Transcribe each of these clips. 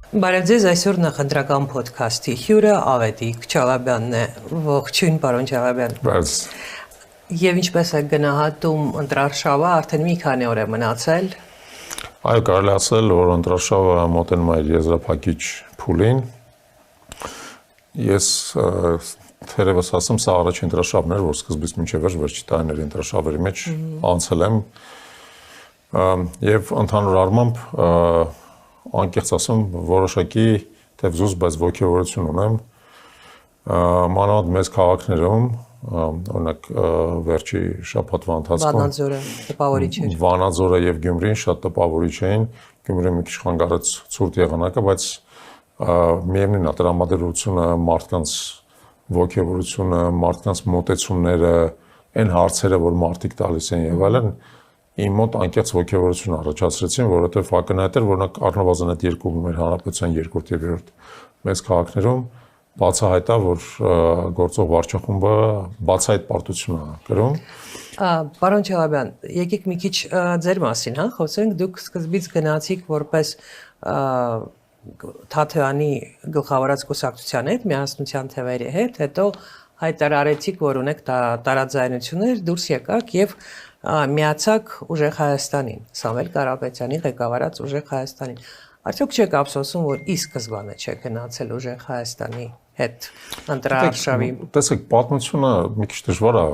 Բարև ձեզ, այսօր նախընտրական փոդքասթի հյուրը Ավետիք Չալաբյանն է, ողջույն պարոն Չալաբյան։ Բայց Եվ ինչպես եք գնահատում ընտրարշավը, արդեն մի քանի օր է մնացել։ այո, կարելի ասել, որ ընտրարշավը մոտենում է իր եզրափակիչ փուլին։ Ես թերևս ասեմ, սա առաջին ընտրարշավն էր, որ սկզբից մինչև վերջի տարիների ընտրարշավերի մեջ անցել եմ։ Եվ ընդհանուր առմամբ անկեղծ ասեմ, որոշակի թեև բայց ոգևորություն ունեմ մանավանդ մեծ քաղաքներում, օրինակ վերջի շաբաթվա ընթացքում Վանաձորը տպավորիչ էր։ Վանաձորը եւ Գյումրին շատ տպավորիչ էին, Գյումրին մի քիչ խանգարեց ցուրտ եղանակը, բայց միևնույնն է, տրամադրությունը, մարդկանց ոգևորությունը, մարդկանց մոտեցումները, այն հարցերը, որ մարդիկ տալիս են եւ այլն, իմ մոտ անկեղծ ոգևորություն առաջացրեցին, որովհետև ակնհայտ էր, որ առնվազն այդ երկու մեր հանրապետության երկրորդ եւ երրորդ մեծ քաղաքներում բացահայտ է, որ գործող վարչախումբը բացահայտ պարտություն է կրում։ Պարոն Չալաբյան, եկեք մի քիչ ձեր մասին, խոսենք, դուք սկզբից գնացիք որպես Թաթեյանի գլխավորած կուսակցության հետ, միասնության թևերի հետ, հետո հայտարարեցիք, որ ունեք տարաձայնություններ, դուրս եկաք եւ միացաք Ուժեղ Հայաստանին, Սամվել Կարապետյանի ղեկավարած Ուժեղ Հայաստանին։ Արդյոք չեք ափսոսում, որ ի սկզբանե չեք գնացել Ուժեղ Հայաստանի հետ ընտրարշավի։ Տեսեք, պատմությունը մի քիչ դժվար է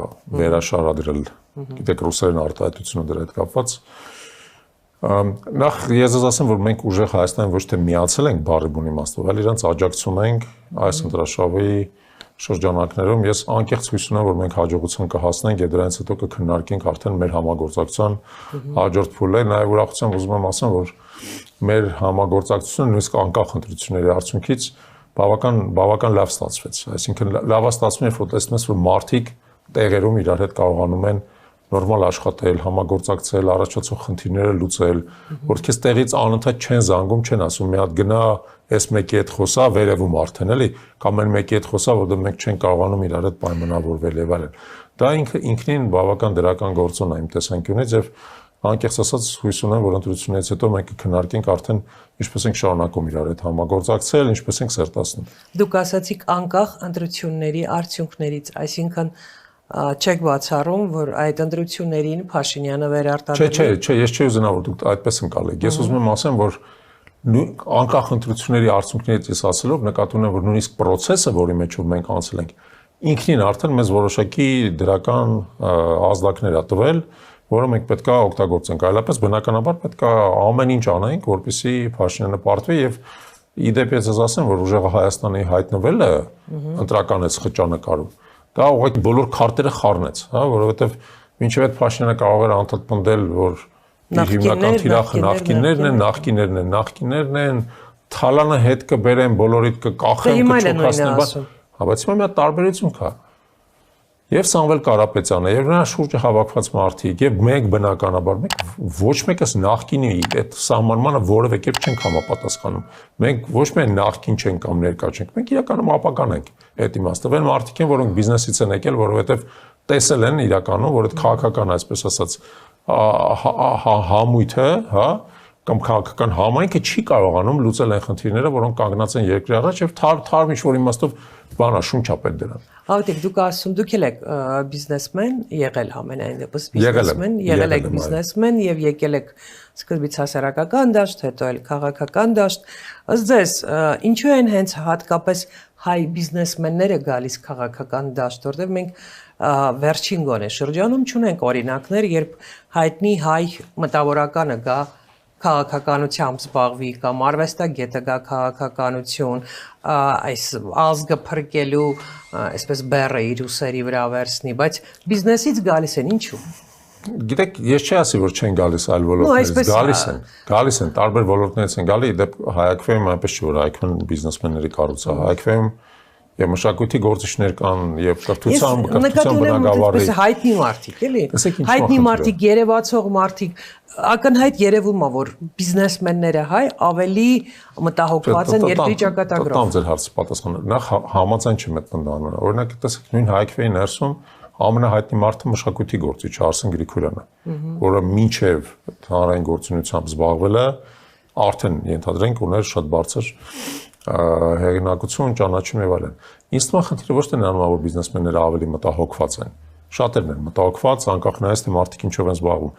վերաշարադրել։ Գիտեք, ռուսերեն արտահայտությունը դրա հետ կապված։ Նախ ես ասեմ, որ մենք Ուժեղ Հայաստանին ոչ թե միացել ենք բառի բուն իմաստով, այլ իրենց աջակցում ենք այս ընտրարշավի շրջանակներում։ Ես անկեղծ հույս ունեմ, որ մենք հաջողության կհասնենք եւ դրանից հետո կքննարկենք արդեն մեր համագործակցության հաջորդ փուլը։ Նաեւ ուրախությամբ ուզում եմ ասեմ, որ մեր համագործակցությունը նույնիսկ անկախ ընտրությունների արդյունքից բավական լավ ստացվեց։ Այսինքն լավ է ստացվում, երբ որ տեսնում ես, որ մարդիկ տեղերում իրար հետ կարողանում են նորմալ աշխատել, համագործակցել, առաջացող խնդիրները լուծել, որ քեզ տեղից անընդհատ չեն զանգում, չեն ասում մի հատ գնա, այս մեկի հետ խոսա, վերևում արդեն էլի, կամ այն մեկի հետ խոսա, որտեղ մենք չենք կարողանում իրար հետ պայմանավորվել եւ այլն։ Դա ինքնին բավական դրական գործոն է իմ տեսանկյունից եւ անկեղծ ասած հույս ունեմ, որ ընտրություններից հետո մենք կքննարկենք արդեն ինչպես ենք շարունակում իրար հետ համագործակցել, ինչպես ենք սերտացնում։ Դուք ասացիք անկախ ընտրությունների արդյունքներից, այսինքն չեք բացառում, որ այդ ընտրություններին Փաշինյանը վերարտադրի։ Չէ, ես չի ուզենա, որ դուք այդպես ընկալեք։ Ես ուզում եմ ասեմ, որ անկախ ընտրությունների արդյունքներից ես ասելով նկատի ունեմ, որ նույնիսկ process-ը, որի մեջով մենք անցել ենք, ինքնին արդեն մեզ որոշակի դրական ազդակներ է տվել, որը մենք պետք է օգտագործենք։ Այլապես բնականաբար պետք է ամեն ինչ անենք, որպեսզի Փաշինյանը պարտվի եւ իդեպ ես ասեմ, որ Ուժեղ Հայաստանի հայտնվելը ընտրական է խճանկարում։ Դա ուղղակի բոլոր քարտերը խառնեց, որովհետև մինչև այդ Փաշինյանը կարող էր անդադ պնդել, որ իր հիմնական թիրախը նախկիններն են, թալանը հետ կբերեն, բոլորիդ կկախեն, կչոքացնեն, բայց հիմա մի հատ տարբերություն կա։ Եվ Սամվել Կարապետյանը, եւ նրա շուրջը հավաքված մարդիկ, եւ մենք բնականաբար մենք ոչ մեկս նախկինի այդ սահմանմանը որևէ կերպ չենք համապատասխանում։ Մենք ոչ միայն նախկին չենք կամ ներկա չենք, մենք իրականում ապական ենք այդ իմաստով։ Այն մարդիկ են, որոնք բիզնեսից են եկել, որովհետեւ տեսել են իրականում, որ այդ քաղաքական, այսպես ասած, համույթը, կամ քաղաքական համայնքը չի կարողանում լուծել այն խնդիրները, որոնք կանգնած են երկրի առաջ եւ թարմ ինչ-որ իմաստով բանա շունչա պետք դրան։ Ավետիք, դուք ասում դուք եք բիզնեսմեն, եղել ամենայն դեպս բիզնեսմեն, եղել եք բիզնեսմեն եւ եկել եք սկզբից հասարակական դաշտ, հետո էլ քաղաքական դաշտ։ Ըստ ձեզ, ինչու են հենց հատկապես հայ բիզնեսմենները գալիս քաղաքական դաշտ, որտեղ մենք վերջին գոնե շրջանում չունենք օրինակներ, երբ հայտնի հայ մտավորականը գա քաղաքականությամբ զբաղվի կամ արվեստագետը գա քաղաքականություն, այս ազգը փրկելու, այսպես բեռը իր ուսերի վրա վերցնի, բայց բիզնեսից գալիս են ինչու։ Գիտեք, ես չի ասի, որ չեն գալիս այլ ոլորտներից, գալիս են, տարբեր ոլորտներից են գալի, դեպ Հայաքվեում այնպես չի, որ Հայաքվեն բիզնեսմենների կառույց է, Հայաքվեում եւ մշակույթի գործիչներ կան եւ կրթության բնագավառի հայտնի մարդիկ, էլի։ Հայտնի մարդիկ, երևացող մարդիկ, ակնհայտ երևում է, որ բիզնեսմենները հայ ավելի մտահոգված են երկրի ճակատագրով։ Տամ ձեր հարցը պատասխանը։ Նախ համաձայն չեմ այդ բնդանը։ Օրինակ, տեսեք, նույն Հայաքվեի ներսում ամենահայտնի մարդը մշակույթի գործիչ Արսեն Գրիգորյանը, որը մինչև հանրային գործունեությամբ զբաղվել է արդեն ենթադրենք ուներ շատ բարձր հեղինակություն, ճանաչում եւ այլն։ Ինձ թվում է խնդիրը ոչ թե նրանում է, որ բիզնեսմենները ավելի մտահոգված են։ Շատերն են մտահոգված, անկախ նայած թե մարդիկ ինչով են զբաղվում։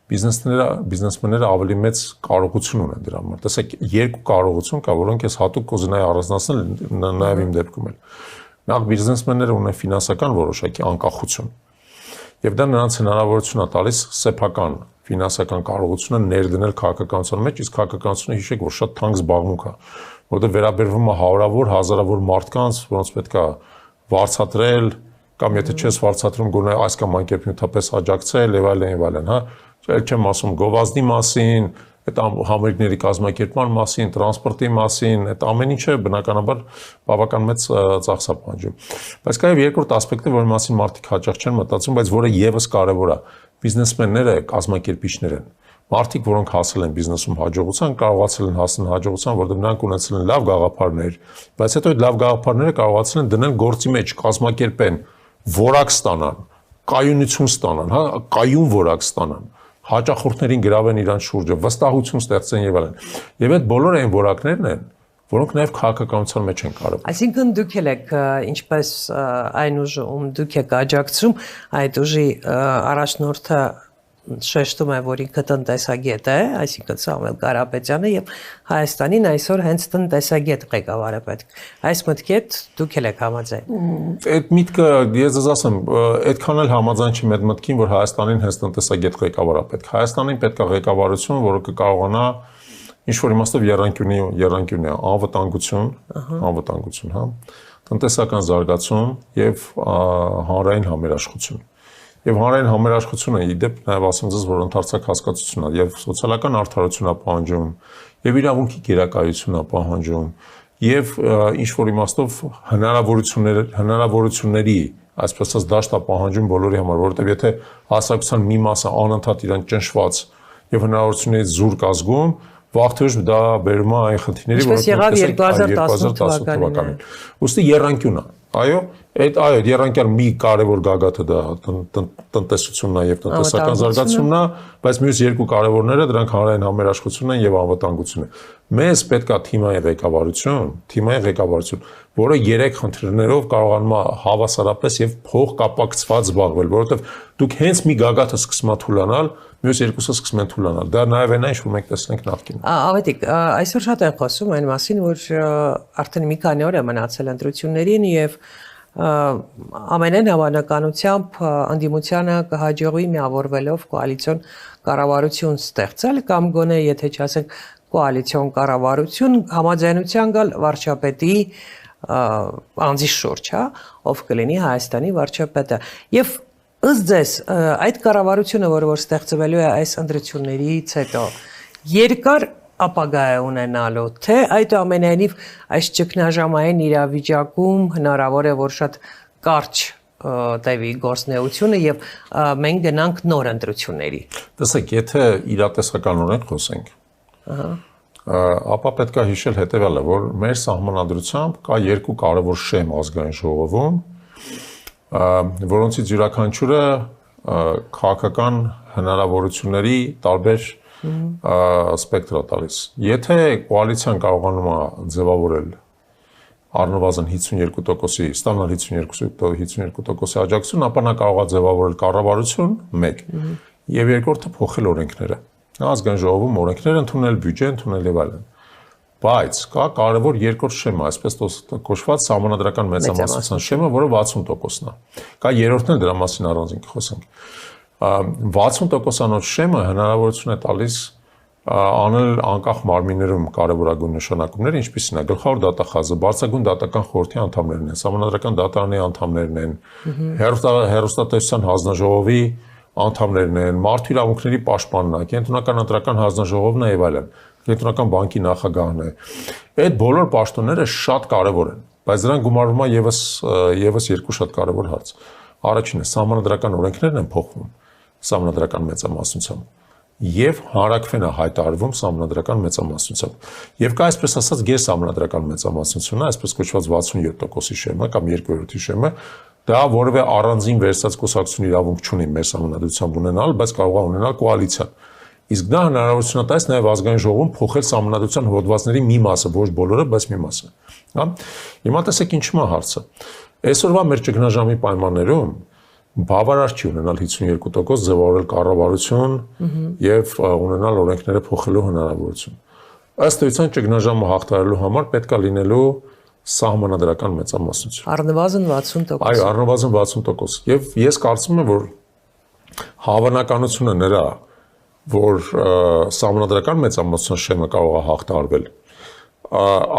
Բիզնեսմենները ավելի մեծ կարողություն ունեն դրա համար։ Տեսեք, երկու կարողություն կա, որոնք ես հատուկ կուզենայի առանձնացնել նաեւ իմ դեպքում էլ։ Նախ բիզնեսմենները ունեն ֆինանսական որոշակի անկախություն։ Եվ դա նրանց հնարավորություն է տալիս սեփական ֆինանսական կարողությունը ներդնել քաղաքականության մեջ, իսկ քաղաքականությունը հիշեք, որ շատ թանկ զբաղմունք է, որտեղ վերաբերվում է հարյուրավոր, հազարավոր մարդկանց, որոնց պետք է վարձատրել, կամ եթե չես վարձատրում, գոնե այս կամ այն կերպ նյութապես աջակցել եւ այլն, հա, այլ չեմ ասում գովազդի մասին, այդ համերգների կազմակերպման մասին, տրանսպորտի մասին, այդ ամեն ինչը բնականաբար բավական մեծ ծախս է պահանջում։ Բայց կա եւ երկրորդ ասպեկտը, որի մասին մարդիկ հաճախ չեն մտածում, բայց որը եւս կարեւոր է։ Բիզնեսմենները կազմակերպիչներ են։ Մարդիկ, որոնք հասել են բիզնեսում հաջողության, կարողացել են հասնել հաջողության, որտեղ նրանք ունեցել են լավ գաղափարներ, բայց հետո այդ լավ գաղափարները կարողացել են դնել գործի մեջ, կազմակերպեն, որակ ստանան, կայունություն ստանան, հա, կայուն որակ ստանան, հաճախորդներին գրավեն իրանց շուրջը, վստահություն ստեղծեն եւ այլն։ Եվ այդ բոլոր այն որակներն են, որոնք նաեւ քաղաքականության մեջ են կարևոր։ Այսինքն դուք եք ինչպես այն ուժը, ում դուք եք աջակցում, այդ ուժի առաջնորդը շեշտում է, որ ինքը տնտեսագետ է, այսինքն Սամվել Կարապետյանը եւ Հայաստանին այսօր հենց տնտեսագետ ղեկավարը պետք։ Այս մտքեդ դուք եք համաձայն։ Այդ միտքը ես ձեզ ասեմ, այդքան էլ համաձայն չեմ այդ մտքին, որ Հայաստանին հենց տնտեսագետ ղեկավար է պետք։ Հայաստանին պետք է ղեկավարություն, որը կկարողանա ինչ որ իմաստով երանգյունի անվտանգություն, հա, տնտեսական զարգացում եւ հանրային համերաշխություն։ Եվ հանրային համերաշխությունը իդեպ նաև ասեմ ձեզ, որ ընդարձակ հասկացություն է եւ սոցիալական արդարություն է պահանջում, եւ իրավունքի գերակայություն է պահանջում, եւ ինչ որ իմաստով հնարավորությունների, այսպես ասած, դաշտ է պահանջում բոլորի համար, որովհետեւ եթե հասարակության մի մասը անընդհատ իրան ճնշված եւ հնարավորություններից զուրկ ազգում, վաղ-թե ուշ դա բերում է այն խնդիրների, որոնք եղավ 2018 թվականին։ Ոստի երանգյուն է։ Այո, այդ երանգյալ մի կարևոր գագաթը դա տնտեսությունն է եւ տնտեսական զարգացումն է, բայց մյուս երկու կարևորները դրանք հանրային համերաշխությունն են եւ անվտանգությունն է։ Մեզ պետք է թիմային ղեկավարություն, որը 3 խնդիրներով կարողանում է հավասարապես եւ փոխկապակցված զբաղվել, որովհետեւ դուք հենց մի գագաթը սկսում եք թուլանալ, մյուս երկուսը սկսում են թուլանալ։ Դա նաեւ այն է, ինչ որ մենք տեսնենք նախկինում։ Ավետիք, այսօր շատ են խոսում այն մասին, որ արդեն մի քանի օր է մնացել ընտրություններին եւ ամենայն հավանականությամբ անդիմությանը կհաջողվի միավորվելով կոալիցիոն կառավարություն ստեղծել կամ գոնե եթե չասենք կոալիցիոն կառավարություն համաձայնության գալ վարչապետի անձի շուրջ, հա, ով կլինի Հայաստանի վարչապետը։ Եվ ըստ ձեզ այդ կառավարությունը, որը որ ստեղծվելու է այս ընտրություններից հետո, երկար ապագա է ունենալու, թե այդուամենայնիվ այս ճգնաժամային իրավիճակում հնարավոր է, որ շատ կարճ տևի գործունեությունը եւ մենք գնանք նոր ընտրությունների։ Տեսեք, եթե իրատեսականորեն խոսենք, ապա պետք է հիշել հետեւյալը, որ մեր սահմանադրությամբ կա երկու կարևոր շեմ ազգային ժողովում, որոնցից յուրաքանչյուրը քաղաքական հնարավորությունների տարբեր սպեկտր է տալիս։ Եթե կոալիցիան կարողանում է ձևավորել առնվազն 52%-ի, ստանալ 52%-ի աջակցություն, ապա նա կարող է ձևավորել կառավարություն 1 եւ երկրորդը փոխել օրենքները։ Ազգային ժողովում օրենքներ ընդունել, բյուջե ընդունել եւ այլն։ Բայց կա կարևոր երկրորդ շեմը, այսպես կոչված սահմանադրական մեծամասնության շեմը, որը 60%-ն է։ Կա երրորդն էլ դրա մասին առանձին կխոսենք։ 60%-անոց շեմը հնարավորություն է տալիս անել անկախ մարմիններում կարևորագույն նշանակումներ, ինչպիսին է գլխավոր դատախազը, բարձրագույն դատական խորհրդի անդամներն են, սահմանադրական դատարանի անդամներն են, հեռուստատեսության հանձնաժողովի անդամներն են, մարդու իրավունքների պաշտպանն է, կենտրոնական ընտրական հանձնաժողովն է եւ այլն, կենտրոնական բանկի նախագահն է։ Այդ բոլոր պաշտոնները շատ կարևոր են, բայց դրան գումարվում է եւս երկու շատ կարևոր հարց։ Առաջինը սահմանադրական օրենքներն են փոխվում սահմանադրական մեծամասնությամբ եւ հանրակրվեն է հայտարարվում սահմանադրական մեծամասնությամբ։ Եվ կա այսպես ասած գերսահմանադրական մեծամասնությունը, այսպես կոչված 67%-ի շեմը կամ 2/3-ի շեմը, դա որևէ առանձին վերսած կուսակցություն իրավունք չունի մեր սահմանադրությամբ ունենալ, բայց կարող է ունենալ կոալիցիան։ Իսկ դա հնարավորություն է տալիս նաև ազգային ժողովում փոխել սահմանադրության հոդվածների մի մասը, ոչ բոլորը, բայց մի մասը։ Հա։ Հիմա տեսեք ինչու է հարցը։ Այսօրվա մեր ճգնաժամի պայմաններում բավարար չի ունենալ 52% ձևավորել կառավարություն եւ ունենալ օրենքները փոխելու հնարավորություն։ Ըստ էության ճգնաժամը հաղթահարելու համար պետք է լինելու սահմանադրական մեծամասնություն։ Առնվազն 60%։ Այո, առնվազն 60%։ Եվ ես կարծում եմ, որ հավանականությունը նրա, որ սահմանադրական մեծամասնության շեմը կարող է հաղթահարվել,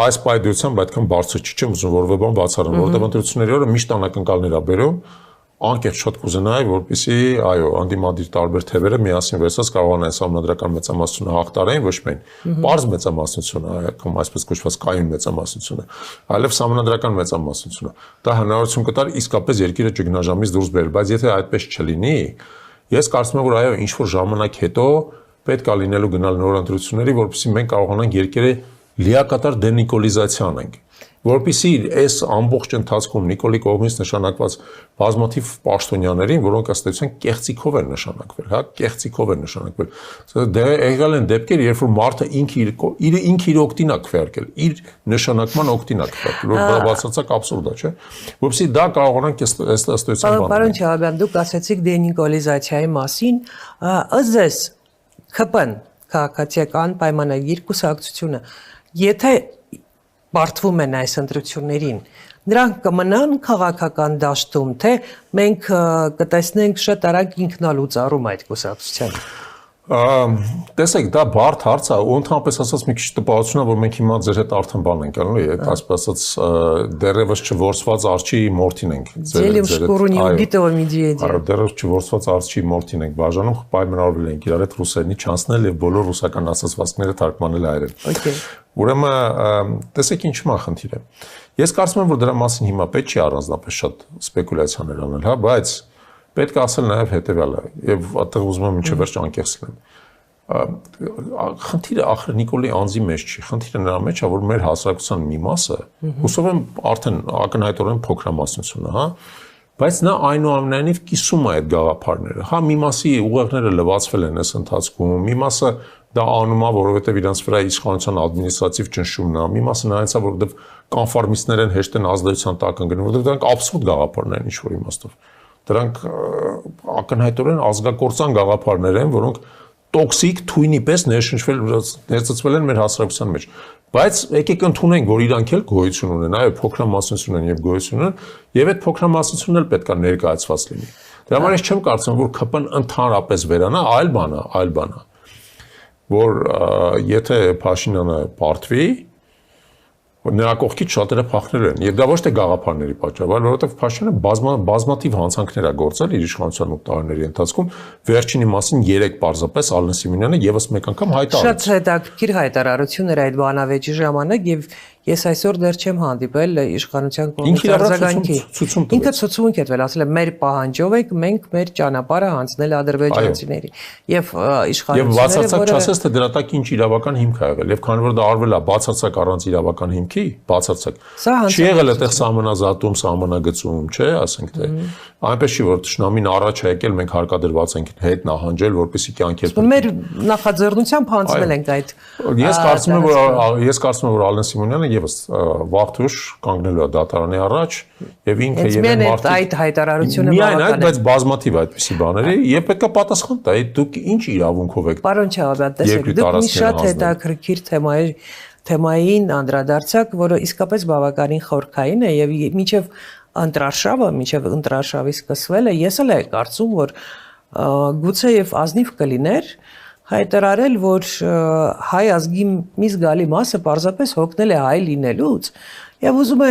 այս պայմանությամբ այդքան բարձր չի, չեմ ուզում որևէ բան բացառեմ, որովհետև ընտրությունների օրը միշտ անակնկալներ է բերում, անկեղծ շատ կուզենայի, որպեսզի, այո, անդիմադիր տարբեր թևերը միասին վերցած կարողանան սահմանադրական մեծամասնությունը հաղթահարեն, ոչ միայն պարզ մեծամասնությունը, կամ այսպես կոչված կայուն մեծամասնությունը, այլև սահմանադրական մեծամասնությունը։ Դա հնարավորություն կտար իսկապես երկիրը ճգնաժամից դուրս բերել, բայց եթե այդպես չլինի, ես կարծում եմ, որ այո, ինչ որ ժամանակ հետո պետք է լինելու գնալ նոր ընտրությունների, որպեսզի մենք կարողանանք երկիրը լիակատար դենիկոլիզացիա անենք, որպեսզի այս ամբողջ ընթացքում Նիկոլի կողմից նշանակված բազմաթիվ պաշտոնյաներին, որոնք ըստ էության կեղծիքով են նշանակվել, հա, կեղծիքով են նշանակվել։ Դե եղել են դեպքեր, երբ որ մարդը ինքը իր օգտին է քվեարկել, իր նշանակման օգտին է քվեարկել, որ դա բացարձակ աբսուրդ է, չէ՞։ Որպեսզի դա կարողանանք ըստ էության բանել։ Պարոն Չահաբյան, դուք ասացիք դենիկոլիզացիայի մասին, ըստ ձեզ ՔՊ-ն, քաղաքացիական պայմանագիր կուսակցությունը, եթե բարդվում են այս ընտրություններին, նրանք կմնան քաղաքական դաշտում, թե մենք կտեսնենք շատ արագ ինքնալուծարում այդ կուսակցությանը։ Տեսեք, դա բարդ հարց է, ու ընդհանրապես ասած մի քիչ տպավորություն է, որ մենք հիմա ձեր հետ արդեն բան ենք անում, այդ այսպես ասած դեռևս չորսված արջի մորթին ենք։ Ձելիմ շկուրունի ուգիտով միդիեդի։ Այո, դեռևս չորսված արջի մորթին ենք բաժանում, պայմանավորվել ենք իրար հետ ռուսերենի չանցնել եւ բոլոր ռուսական ասացվածքները թարգմանել հայերեն։ Okay։ Ուրեմն, տեսեք ինչու է խնդիրը։ Ես կարծում եմ, որ դրա մասին հիմա պետք չի առանձնապես շատ սպեկուլյացիաներ անել, հա, բայց պետք է ասել նաև հետևյալը, եւ այդտեղ ուզում եմ մինչև վերջ անկեղծ լինեմ։ Խնդիրը ախր Նիկոլի անձի մեջ չի, խնդիրը նրա մեջ է, որ մեր հասարակության մի մասը, հուսով եմ արդեն ակնհայտորեն փոքրամասնությունը, հա, բայց նա այնուամենայնիվ կիսում է այդ գաղափարները։ Հա, մի մասի ուղեղները լվացվել են այս ընթացքում, մի մասը դա անում է, որովհետև իրանց վրա իշխանության ադմինիստրատիվ ճնշումն է, մի մասը նայած է, որովհետև կոնֆորմիստներ են հեշտ են ազդեցության տակ ընկնում, որովհետև դրանք աբսուրդ գաղափարներ են ինչ-որ իմաստով։ Դրանք ակնհայտորեն ազգակործան գաղափարներ են, որոնք տոքսիկ թույնի պես ներծծվել են մեր հասարակության մեջ։ Բայց եկեք ընդունենք, որ իրանք էլ գոյություն ունեն, այո, փոքրամասնություն են եւ գոյություն ունեն, եւ այդ փոքրամասնությունն էլ պետք է ներկայացված լինի։ Դրա համար ես չեմ կարծում, որ ՔՊ-ն ընդհանրապես վերանա, այլ բան է, որ եթե Փաշինյանը պարտվի, նրա կողքից շատերը փախնել են, եւ դա ոչ թե գաղափարների պատճառով, այլ որովհետեւ Փաշինյանը բազմաթիվ հանցանքներ է գործել իր իշխանության 8 տարիների ընթացքում, վերջինի մասին 3 պարզապես Ալեն Սիմոնյանը եւս մեկ անգամ հայտարարեց։ Շատ հետաքրքիր հայտարարություն էր այդ բանավեճի ժամանակ եւ ես այսօր դեռ չեմ հանդիպել իշխանության կողմից արձագանքի։ Ինքը ցուցմունք է տվել, ասել է մեր պահանջով եք մենք մեր ճանապարհը հանձնել ադրբեջանցիների եւ իշխանությունները, եւ բացարձակ չասես թե դրա տակ ինչ իրավական հիմք ա եղել եւ քանի որ դա արվել է բացարձակ առանց իրավական հիմքի, բացարձակ չի եղել այդտեղ սահմանազատում, սահմանագծում, չէ, ասենք թե այնպես չի որ ճշնամին առաջ է եկել մենք հարկադրված ենք հետ նահանջել որպեսզի կյանքի հետ մեր նախաձեռնությամբ հանձնել ենք այդ։ Ես կարծում եմ որ Ալեն Սիմոնյանը եւս վաղթուշ կանգնելու է դատարանի առաջ եւ ինքը եւ մարդիկ այդ հայտարարությունը միայն այդ, բայց բազմաթիվ այդպիսի բաների եւ պետք է պատասխան տա, դուք ինչ իրավունքով եք։ Պարոն Չահաբյան, տեսեք, դուք մի շատ հետաքրքիր թեմային անդրադարձակ, որը իսկապես բավականին խորքային է եւ մինչեւ ընտրարշավի սկսվելը ես էլ եմ կարծում, որ գուցե եւ ազնիվ կլիներ հայտարարել, որ հայ ազգի մի զգալի մասը պարզապես հոգնել է հայ լինելուց եւ ուզում է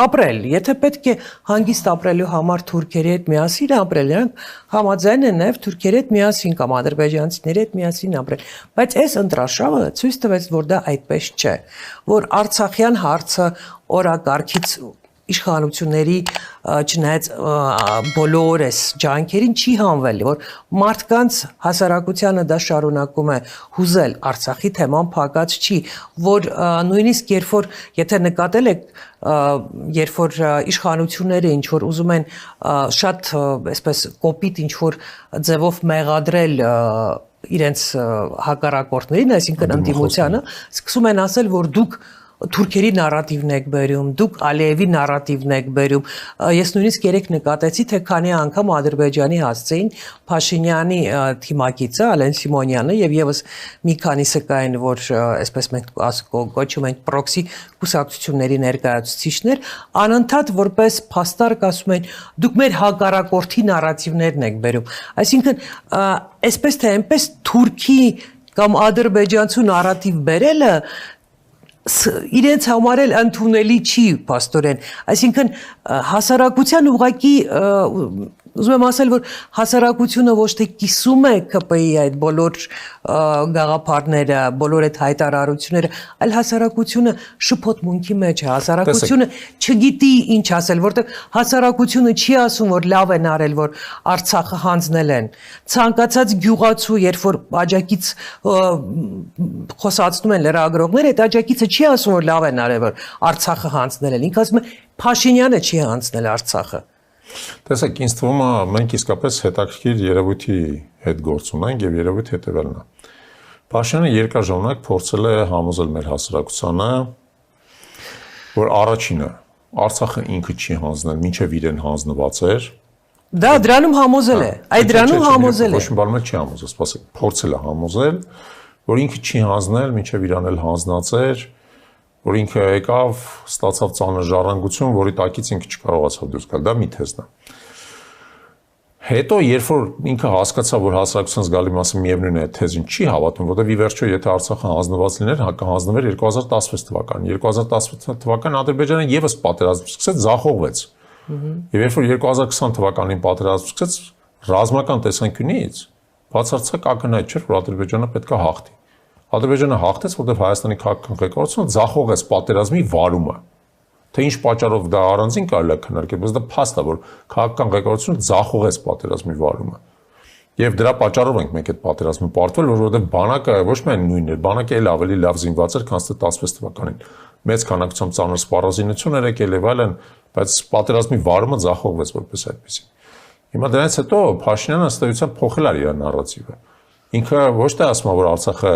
ապրել, եթե պետք է հանգիստ ապրելու համար թուրքերի հետ միասին ապրել, նրանք համաձայն են նաև թուրքերի հետ միասին կամ ադրբեջանցիների հետ միասին ապրել, բայց այս ընտրարշավը ցույց տվեց, որ դա այդպես չէ, որ Արցախյան հարցը օրակարգից իշխանությունների չնայած բոլորս ջանքերին չի հանվել, որ մարդկանց հասարակությանը դա շարունակում է հուզել, Արցախի թեման փակած չի, որ նույնիսկ երբ որ եթե նկատել եք, երբ որ իշխանությունները ինչ որ ուզում են շատ այսպես կոպիտ ինչ որ ձևով մեղադրել իրենց հակառակորդներին, այսինքն ընդդիմությանը, սկսում են ասել, որ դուք թուրքերի նարատիվն եք բերում, դուք Ալիևի նարատիվն եք բերում։ Ես նույնիսկ երեք նկատեցի, թե քանի անգամ Ադրբեջանի հասցեին Փաշինյանի թիմակիցը Ալեն Սիմոնյանը եւ եւս մի քանիսը կային, որ այսպես մենք կոչում ենք պրոքսի կուսակցությունների ներկայացուցիչներ, անընդհատ որպես փաստարկ ասում են, դուք մեր հակառակորդի նարատիվներն եք բերում։ Այսինքն, այսպես թե այնպես Թուրքի կամ ադրբեջանցու նարատիվ բերելը իրենց համար էլ ընդունելի չի փաստորեն, այսինքն հասարակության ուղղակի ուզում եմ ասել, որ հասարակությունը ոչ թե կիսում է ԿՊ-ի այդ բոլոր գաղափարները, բոլոր այդ հայտարարությունները, այլ հասարակությունը շփոթմունքի մեջ է, հասարակությունը չգիտի ինչ ասել, որտեղ հասարակությունը չի ասում, որ լավ են արել, որ Արցախը հանձնել են։ Ցանկացած գյուղացու, երբ որ աջակից խոսացնում են լրագրողները, այդ աջակիցը չի ասում, որ լավ են արել, որ Արցախը հանձնել են։ Ինքը ասում է Փաշինյանը չի հանձնել Արցախը։ Տեսեք, ինձ թվում է մենք իսկապես հետաքրքիր երևույթի հետ գործ ունենք եւ երևույթ հետեւելն է։ Փաշինյանը երկար ժամանակ փորձել է համոզել մեր հասարակությանը, որ առաջինը Արցախը ինքը չի հանձնել, մինչեւ իրեն հանձնված էր։ Դա դրանում համոզել է։ Այդ դրանում համոզել է։ Ոչ մի բան չի համոզել, սպասեք, փորձել է համոզել, որ ինքը չի հանձնել, մինչեւ իրան էլ հանձնած էր, որ ինքը եկավ, ստացավ ծանր ժառանգություն, որի տակից ինքը չկարողացավ դուրս գալ, դա մի թեզն է։ Հետո երբ որ ինքը հասկացավ, որ հասարակության զգալի մասը միևնույն է թեզին չի հավատում, որտեղ ի վերջո եթե Արցախը հանձնված լիներ, կհանձնվեր 2016 թվականին։ 2016 թվականին Ադրբեջանը եւս պատերազմ սկսեց, ձախողվեց։ Եվ երբ որ 2020 թվականին պատերազմ սկսեց, ռազմական տեսանկյունից բացարձակ ակնհայտ չէր, որ Ադրբեջանը պետք է հաղթի։ Ադրբեջանը հաղթեց, որտեղ Հայաստանի քաղաքական ղեկավարությունը ձախողեց պատերազմի վարումը։ Թե ինչ պատճառով դա առանձին կարելի է քննարկել, բայց դա փաստ է, որ քաղաքական ղեկավարությունը ձախողեց պատերազմի վարումը։ Եվ դրա պատճառով ենք մենք այդ պատերազմը պարտվել, որովհետև բանակը ոչ միայն նույնն էր, բանակը էլ ավելի լավ զինված էր, քան 16 թվականին։ Մեծ քանակությամբ ծանր սպառազինություն էր եկել եւ այլն, բայց պատերազմի վարումը ձախողվեց որպես այդպեսի։ Հիմա դրանից հետո Փաշինյանը ըստ էության փոխել էր իր նարատիվը։ Ինքը ոչ թե ասում է, որ Արցախը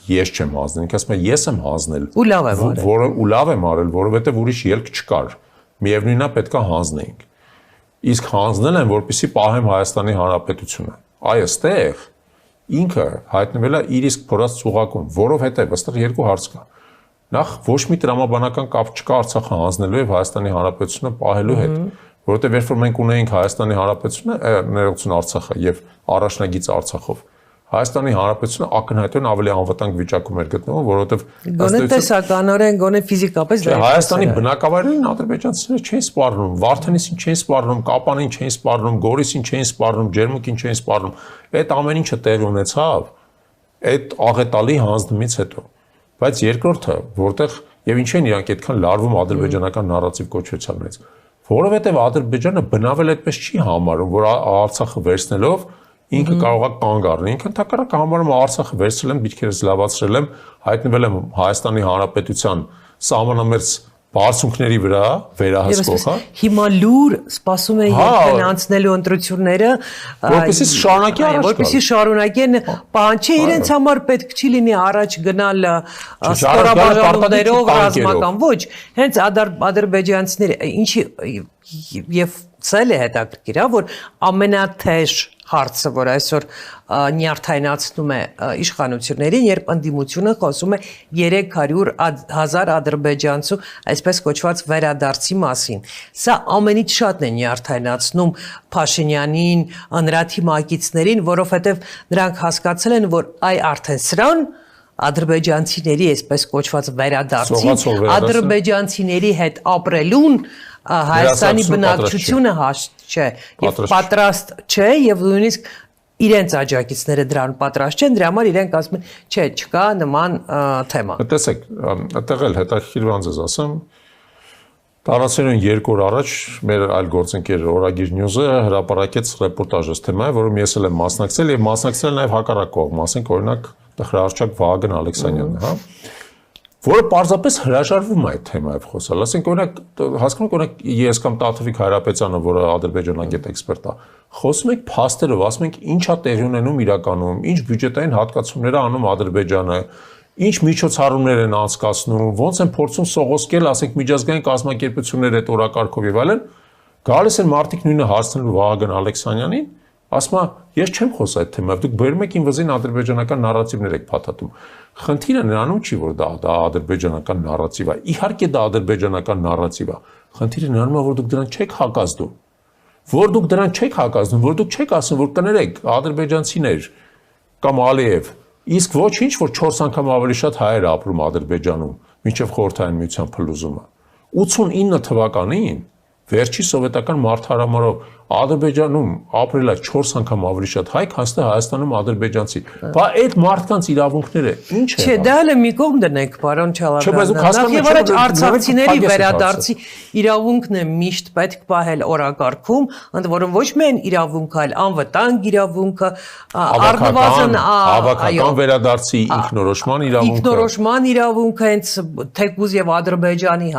ես չեմ հանձնել, ինքը ասում է ես եմ հանձնել, ու լավ եմ արել, որը ու լավ եմ արել, որովհետև ուրիշ ելք չկար։ Միևնույնն է պետքա հանձնեինք։ Իսկ հանձնել են, որպեսզի պահեմ Հայաստանի Հանրապետությունը։ Այստեղ ինքը հայտնվել է իր իսկ փորած ծուղակում, որովհետև այստեղ երկու հարց կա։ Նախ ոչ մի տրամաբանական կապ չկա Արցախը հանձնելու եւ Հայաստանի Հանրապետությունը պահելու հետ, որովհետև երբ որ մենք ունեինք Հայաստանի Հանրապետությունը, ներողություն Արցախը եւ առաջնագիծ Արցախով, Հայաստանի Հանրապետությունը ակնհայտորեն ավելի անվտանգ վիճակում էր գտնվում, որովհետև գոնե տեսականորեն, գոնե ֆիզիկապես դա Հայաստանի բնակավայրերին ադրբեջանցիները չեն սպառնում, Վարդենիսին չեն սպառնում, Կապանին չեն սպառնում, Գորիսին չեն սպառնում, Ջերմուկին չեն սպառնում։ Այդ ամեն ինչը տեղի ունեցավ այդ աղետալի հանձնումից հետո։ Բայց երկրորդը, որտեղ եւ ինչ են իրանք այդքան լարվում ադրբեջանական նարատիվ կոչվեցան մեծ, որովհետեւ Ադրբեջանը բնավել այդպես չի համարում, որ Արցախը վերցնելով ինքը կարող է կանգ առնել, ինքը ընդհակառակը համարում է Արցախը վերցրել եմ, դիրքերս լավացրել եմ, հայտնվել եմ Հայաստանի Հանրապետության սահմանամերձ բարձունքների վրա վերահսկող, հա։ Հիմա լուր սպասում է երկրն անցնելու ընտրությունները, որպեսզի շարունակի առաջ գալ։ Որպեսզի շարունակեն, պահանջի իրենց համար պետք չի լինի առաջ գնալ ստորաբաժանումներով ռազմական, ոչ, հենց ադրբեջանցիները ինչի եւ ցել է հետաքրքիր, հա, որ ամենաթեժ հարցը, որ այսօր նյարդայնացնում է իշխանություններին, երբ ընդդիմությունը խոսում է 300,000 ադրբեջանցու այսպես կոչված վերադարձի մասին։ Սա ամենից շատն է նյարդայնացնում Փաշինյանին, նրա թիմակիցներին, որովհետև նրանք հասկացել են, որ արդեն սրան ադրբեջանցիների այսպես կոչված վերադարձին, ադրբեջանցիների հետ ապրելուն Հայաստանի բնակչությունը հաստ չէ եւ պատրաստ չէ եւ նույնիսկ իրենց աջակիցները դրան պատրաստ չեն, դրա համար իրենք ասում են, չէ, չկա նման թեմա։ Տեսեք, այդտեղ էլ հետաքրքիր բան ես ասեմ, տարածերուն 2 օր առաջ մեր այլ գործընկեր Օրագիր News-ը հրապարակեց ռեպորտաժ այս թեմայի, որում ես էլ եմ մասնակցել եւ մասնակցել նաեւ հակառակ կողմ, ասենք օրինակ տխրահարչակ Վահագն Ալեքսանյանն, հա։ որը պարզապես հրաժարվում է այդ թեմայով խոսալ։ Ասենք օրինակ հասկանում օրինակ ես կամ Տաթևիկ Հայրապետյանը, որը ադրբեջանագետ էքսպերտ է, խոսում ենք փաստերով, ասում ենք ինչա տեղի ունենում իրականում, ինչ բյուջետային հատկացումներ է անում Ադրբեջանը, ինչ միջոցառումներ են անցկացնում, ոնց են փորձում սողոսկել, ասենք միջազգային կազմակերպությունների հետ օրակարգով եւ այլն, գալիս են մարդիկ նույնը հարցնելու Վահագն Ալեքսանյանին, ասում է, ես չեմ խոսա այդ թեմայով, դուք բերում եք իմ վզին ադրբեջանական նարատիվներ եք փաթաթում։ Խնդիրը նրանում չի, որ դա ադրբեջանական նարատիվ է։ Իհարկե դա ադրբեջանական նարատիվ է։ Խնդիրը նրանում է, որ դուք դրան չեք հակազդում։ Որ դուք դրան չեք հակազդում, որ դուք չեք ասում, որ կներեք ադրբեջանցիներ կամ Ալիև, իսկ ոչինչ, որ 4 անգամ ավելի շատ հայեր ապրում Ադրբեջանում, մինչև խորհրդային միության փլուզումը։ 89 թվականին վերջի սովետական մարդահրամարով Ադրբեջանում ապրել է 4 անգամ ավելի շատ հայ, քան Հայաստանում ադրբեջանցի։ Բա այդ մարդկանց իրավունքները ինչ են։ Չէ, դա էլ մի կողմ դնենք, պարոն Չալաբյանը։ Եվ առաջ արցախցիների վերադարձի իրավունքն է միշտ պետք պահել օրակարգում, ընդ որում ոչ միայն իրավունք, այլ անվտանգ իրավունքը, առնվազն հավաքական վերադարձի ինքնորոշման իրավունքը։ Ինքնորոշման իրավունքը հենց թեկուզ եւ Ադրբեջանի,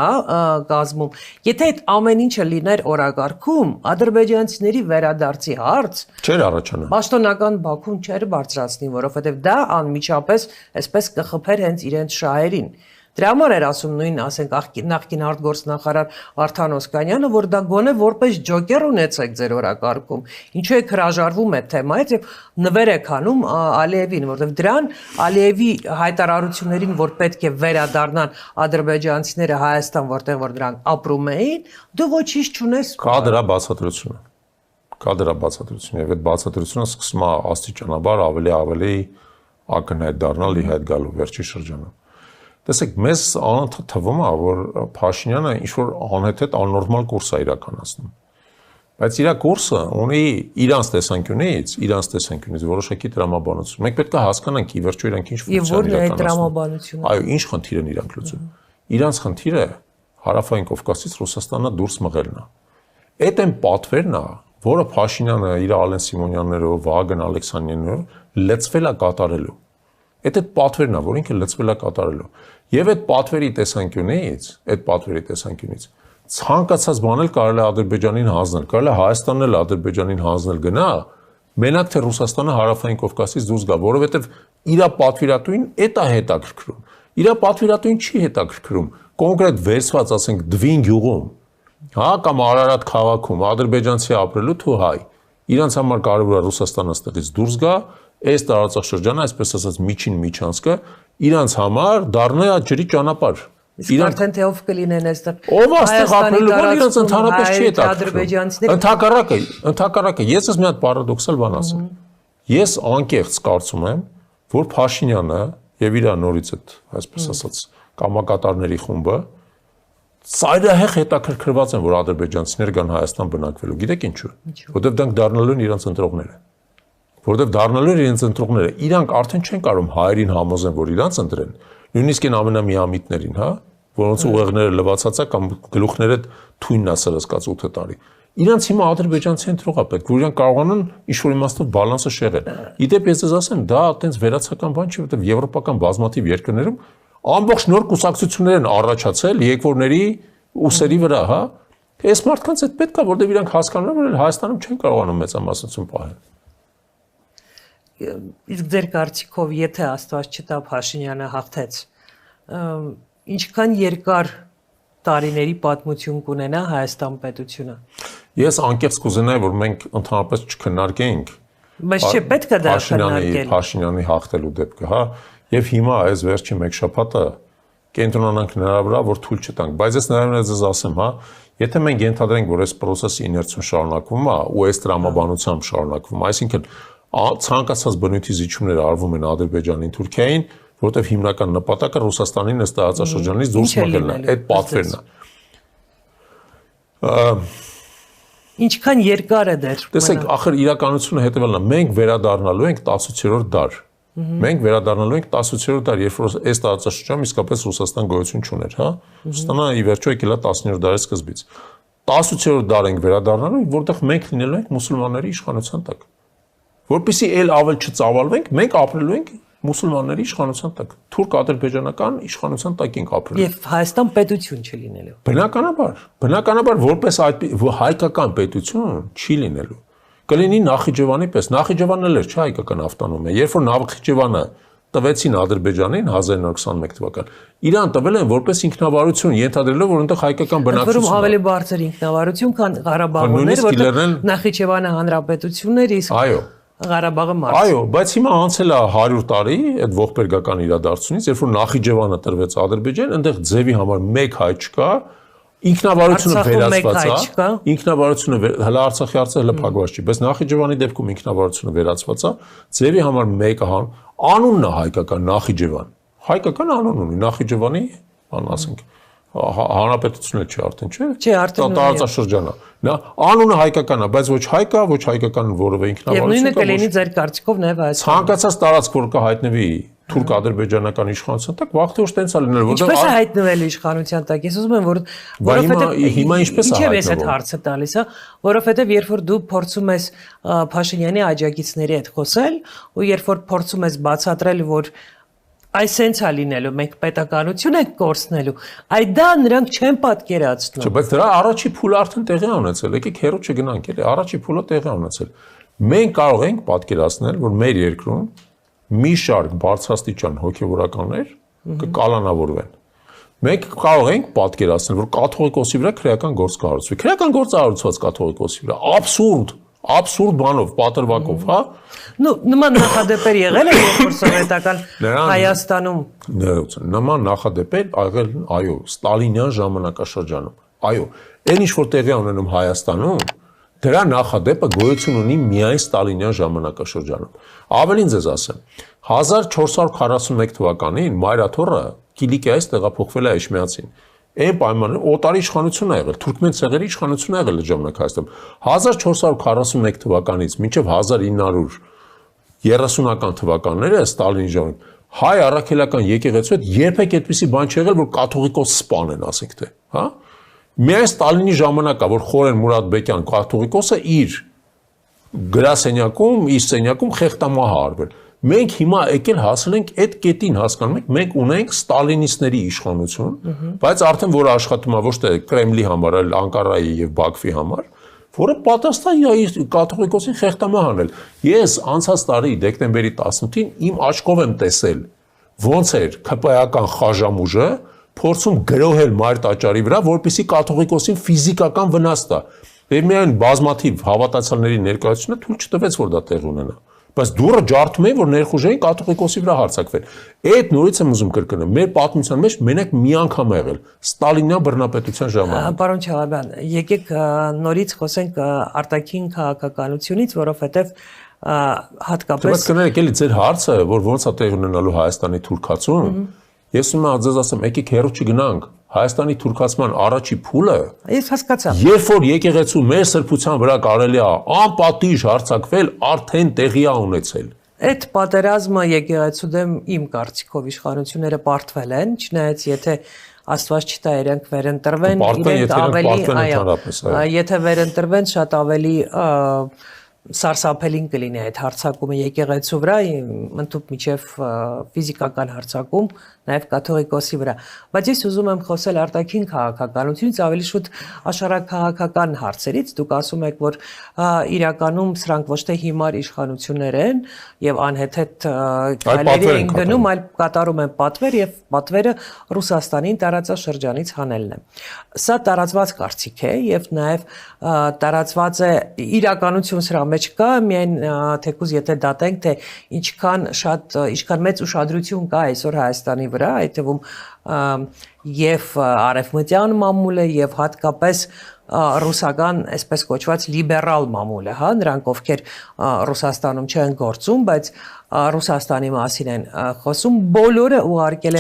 կազմում։ Եթե այդ ամեն ինչը լիներ օրակարգում, ադրբեջանցիների վերադարձի հարց չէր առաջանա։ Պաշտոնական Բաքուն չէր բարձրացնի, որովհետեւ դա անմիջապես այսպես կխփեր հենց իրենց շահերին։ Դրա համար էր ասում նույն, ասենք, նախկին արտգործնախարար Արթան Օսկանյանը, որ դա գոնե որպես ջոկեր ունեցեք ձեր օրակարգում։ Ինչու եք հրաժարվում այդ թեմայից եւ նվեր եք անում Ալիևին, որովհետեւ դրան Ալիևի հայտարարություններին, որ պետք է վերադառնան ադրբեջանցիները Հայաստան, որտեղ որ դրանք ապրում էին, դու ոչինչ չունես։ Կա դրա բացատրությունը։ Կա դրա բացատրությունը եւ այդ բացատրությունը սկսում է աստիճանաբար ավելի ակնհայտ դառնալ ի հետ գալու վերջի շրջանում։ Տեսեք, մեզ անընդհատ թվում է, որ Փաշինյանը ինչ-որ անհետ աննորմալ կուրս է իրականացնում։ Բայց իր կուրսը ունի իրանց տեսանկյունից որոշակի տրամաբանություն։ Մենք պետք է հասկանանք, ի վերջո իրանք ինչ ֆունկցիա են իրականացնում։ Այո, ինչ խնդիր են իրանք լուծում։ Իրանց խնդիրը Հարավային Կովկասից Ռուսաստանը դուրս մղելն է։ Այդ այն պատվերն է, որը Փաշինյանը իր Ալեն Սիմոնյաններով, Վահագն Ալեքսանյաններով լծվել է կատարելու։ Այդ պատվերն է, որ ինքը լծվել է կատարելու։ Եվ այդ պատվերի տեսանկյունից ցանկացած բան էլ կարելի է Ադրբեջանին հանձնել, կարելի է Հայաստանն էլ Ադրբեջանին հանձնել գնա, մենակ թե Ռուսաստանը Հարավային Կովկասից դուրս գա, որովհետև իր պատվիրատուին էդ է հետաքրքրում։ Իր պատվիրատուին չի հետաքրքրում կոնկրետ վերցված, ասենք, Դվին գյուղում, կամ Արարատ քաղաքում ադրբեջանցի ապրելու თუ հայ։ Իրանց համար կարևոր է Ռուսաստանը ստեղից դուրս գա, այս տարածաշրջանը, այսպես ասած, միջին միջանցքը իրանց համար դառնա ջրի ճանապարհ։ Իսկ արդեն թե ով կլինեն այստեղ։ Ով այստեղ ապրելու բան իրանց ընդհանրապես չի հետաքրքրում։ Ընդհակառակը, ես ես մի հատ պարադոքսալ բան ասեմ։ Ես անկեղծ կարծում եմ, որ Փաշինյանը եւ իր նորից այդ, այսպես ասած, կամակատարների խումբը ծայրահեղ հետաքրքրված են, որ ադրբեջանցիներ գան Հայաստան բնակվելու։ Գիտեք ինչու։ Որտեվ դրանք դառնալու են իրանց ընտրողները։ Որտեվ դառնալու են իրենց ընտրողները, իրանք արդեն չեն կարող հայերին համոզեն, որ իրանց ընտրեն, նույնիսկ այն ամենամիամիտներին, որոնց ուղեղները լվացած է կամ գլուխները թույնն է սրսկած 8 տարի։ Իրանց հիմա ադրբեջանցի ընտրողա պետք, որ իրանք կարողանան ինչ-որ իմաստով բալանսը շեղել։ Իդեպ ես ձեզ ասեմ, դա այտենց վերացական բան չի, որտեվ եվրոպական բազմաթիվ երկրներում ամբողջ նոր կուսակցություններ են առաջացել եկվորների ուսերի վրա, Այս մարդկանց այդ պետք է, որտեղ իրանք հասկանում են, որ Հայաստանում չեն կարողանում մեծամասնություն պահել։ Իսկ ձեր կարծիքով, եթե Աստված չտա Փաշինյանը հաղթեց, ինչքան երկար տարիների պատմություն կունենա Հայաստան պետությունը։ Ես անկեղծ կուզենայի, որ մենք ընդհանրապես չքննարկենք Բայց չէ, պետք է դա քննարկել Փաշինյանի հաղթելու դեպքը, եւ հիմա այս վերջի մեկ շաբաթը կենտրոնանանք նրա վրա, որ թույլ չտանք, բայց ես նաև ձեզ ասեմ, եթե մենք ենթադրենք, որ այս process-ի իներցիոն շարունակվում է ու այս տրամաբանությամբ շարունակվում, այսինքն ցանկացած բնույթի զիջումներ արվում են Ադրբեջանին, Թուրքիային, որտեղ հիմնական նպատակը Ռուսաստանին ըստ տարածաշրջանից դուրս մղելն է, այդ պատվերն է։ Ինչքան երկար է դեռ։ Տեսեք, ախր իրականությունը հետևյալն է, մենք վերադառնալու ենք 18-րդ դար։ Մենք վերադառնալու ենք 18-րդ դար, երբ որ այս տարածաշրջանում իսկապես Ռուսաստան գոյություն չուներ, Ռուսաստանը ի վերջո եկել է 19-րդ դարի սկզբից։ 18-րդ դար ենք վերադառնալու, որտեղ մենք լինելու ենք մուսուլմանների իշխանության տակ։ Որպեսզի այլ ավել չծավալվենք, մենք ապրելու ենք մուսուլմանների իշխանության տակ, թուրք-ադրբեջանական իշխանության տակ ենք ապրել։ Եվ Հայաստան պետություն չլինելու։ Բնականաբար, որպես այդ հայկական պետություն չի լինելու։ Կլինի Նախիջևանի պես, Նախիջևանն էլ չէ հայկական ավտոնոմիա, երբ որ Նախիջևանը տվեցին Ադրբեջանին 1921 թվական, իրան տվել են որպես ինքնավարություն, ենթադրելով, որ այնտեղ հայկական բնակչություն է։ Ավելի բարձր ինքնավարություն, քան Ղարաբաղներ, որտեղ Նախիջևանը հանրապետությունն էր, իսկ այո, Ղարաբաղը մարզ։ Այո, բայց հիմա անցել է 100 տարի այդ ողբերգական իրադարձությունից, երբ որ Նախիջևանը տրվեց Ադրբեջան, այնտեղ ձևի համար մեկ հայ չկա, ինքնավարությունը վերացված է, ինքնավարությունը հələ Արցախի հələ փակված չի, բայց Նախիջևանի դեպքում ինքնավարությունը վերացված է, ձևի համար մեկը անունն է հայկական Նախիջևան։ Հայկական անուն ունի Նախիջևանի, ասենք, հանրապետությունը չի արդեն, չէ՞։ Չէ, արդեն տարածաշրջան է։ Նա անունը հայկական է, բայց ոչ հայկա, ոչ հայկական որևէ ինքնավարություն կա։ Եվ նույնը կլինի ձեր կարծիքով նաև Հայաստանում։ Ցանկացած տարածք, որ կհայտնվի թուրք-ադրբեջանական իշխանության տակ, վաղ թե ուշ տենց է լինել, որտեղ Ինչպես է հայտնվելու իշխանության տակ։ Ես ուզում եմ, որովհետև հիմա ինչպես է հայտնվում։ Ինչև ես այդ հարցը տալիս, որովհետև երբ որ դու փորձում ես Փաշինյանի աջակիցների հետ խոսել, ու երբ որ փորձում ես բացատրել, որ այսենց է լինելու, մենք պետականություն ենք կորցնելու, այդ դա նրանք չեն պատկերացնում։ Չէ, բայց դրա առաջի փուլը արդեն տեղի է ունեցել, եկեք հերո չգնանք, էլի, առաջի փուլը տեղի է ունեցել։ Մենք կարող ենք պատկերացնել, որ մեր երկրում մի շարք բարձրաստիճան հոգևորականներ կկալանավորվեն։ Մենք կարող ենք պատկերացնել, որ կաթողիկոսի վրա քրեական գործ կառուցվի։ Քրեական գործ առուցված կաթողիկոսի վրա, абսուրդ բանով, պատրվակով, հա։ Նման նախադեպեր եղել են, երբ որ սովետական Հայաստանում։ Նման նախադեպեր եղել են, այո, Ստալինյան ժամանակաշրջանում։ Այո, այն ինչ որ տեղի ունենում Հայաստանում, դրա նախադեպը գոյություն ունի միայն Ստալինյան ժամանակաշրջանում։ Ավելին ձեզ ասեմ, 1441 թվականին Մայրաթոռը Կիլիկիայից տեղափոխվել է Էջմիածին։ Այն պայմանը օտարի իշխանություն է եղել, թուրքմեն ցեղերի իշխանություն է եղել այդ ժամանակ Հայաստանում։ 1441 թվականից մինչև 1930-ական թվականները Ստալինի ժամանակ հայ առաքելական եկեղեցու հետ երբեք այդպիսի բան չեղել, որ կաթողիկոս սպանեն, ասենք թե, հա։ Միայն Ստալինի ժամանակա, որ Խորեն Մուրադբեկյան կաթողիկոսը իր գրասենյակում, իր սենյակում խեղտամահ արվել։ Մենք հիմա եկել հասել ենք այդ կետին, հասկանում եք, մենք ունենք ստալինիստների իշխանություն, բայց արդեն որը աշխատում է ոչ թե Կրեմլի համար, այլ Անկարայի եւ Բաքվի համար, որը պատասխան է կաթողիկոսին խեղտամահ անել։ Ես անցած տարի դեկտեմբերի 18-ին իմ աչքով եմ տեսել, ոնց էր ԿՊԱ-ական խաժամուժը փորձում գրոհել մայր տաճարի վրա, որպեսզի կաթողիկոսին ֆիզիկական վնաս տա։ Եվ միայն բազմաթիվ հավատացյալների ներկայությունը թույլ չտվեց, որ դա տեղ ունենա։ Բայց դուրը ջարդում էին, որ ներխուժեին կաթողիկոսի վրա հարձակվել։ Այդ նորից եմ ուզում կրկնել, մեր պատմության մեջ մենակ մի անգամ ա եղել Ստալինյան բռնապետության ժամանակ։ Պարոն Չաղաբյան, եկեք նորից խոսենք արտաքին քաղաքականությունից, որովհետև հատկապես Բայց կներեք, էլի ձեր հարցը, որ ոնց է տեղ ունենալու Հայաստանի թուրքացում, ես ում ձեզ ասեմ, եկեք հերո չգնանք։ Հայաստանի թուրքացման առաջի փուլը Ես հասկացա։ Երբ որ եկեղեցու մեր սրբության վրա կարելի է անպատիժ հարձակվել, արդեն տեղի է ունեցել։ Այդ պատերազմը եկեղեցու դեմ իմ կարծիքով իշխանությունները պարտվել են, չնայած եթե Աստված չտա իրենք վերընտրվեն, իրենք ավելի, եթե վերընտրվեն, շատ ավելի սարսափելին կլինի այդ հարձակումը եկեղեցու վրա, ընդհանուր միջև ֆիզիկական հարձակում, նաև կաթողիկոսի վրա։ Բայց ես ուզում եմ խոսել արտաքին քաղաքականությունից, ավելի շուտ աշխարհաքաղաքական հարցերից։ Դուք ասում եք, որ իրականում սրանք ոչ թե հիմար իշխանություններ են եւ անհեթեթ քայլերի են գնում, այլ կատարում են պատվեր եւ պատվերը Ռուսաստանին տարածաշրջանից հանելն է։ Սա տարածված կարծիք է եւ նաև տարածված է իրականություն սրա մեջ կա, միայն թեկուզ եթե դատենք, թե ինչքան մեծ ուշադրություն կա այսօր Հայաստանի վրա, այդ թվում եւ արևմտյան մամուլը եւ հատկապես ռուսական, այսպես կոչված լիբերալ մամուլը, հա, նրանք ովքեր Ռուսաստանում չեն գործում, բայց Ռուսաստանի մասին են խոսում, բոլորը ուղարկել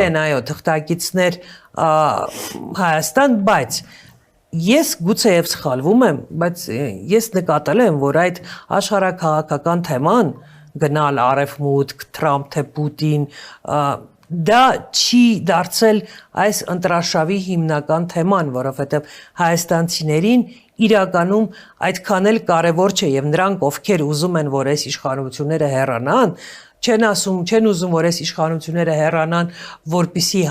են այո, թղթակիցներ Հայաստան, բայց ես գուցեև սխալվում եմ, բայց ես նկատել եմ, որ այդ աշխարհաքաղաքական թեման գնալ արևմուտք, Թրամփ թե Պուտին, դա չի դարձել այս ընտրաշավի հիմնական թեման, որովհետև հայաստանցիներին իրականում այդքան էլ կարևոր չէ եւ նրանք ովքեր ուզում են որ այս իշխանությունները հեռանան չեն ուզում որ այս իշխանությունները հեռանան որպիսի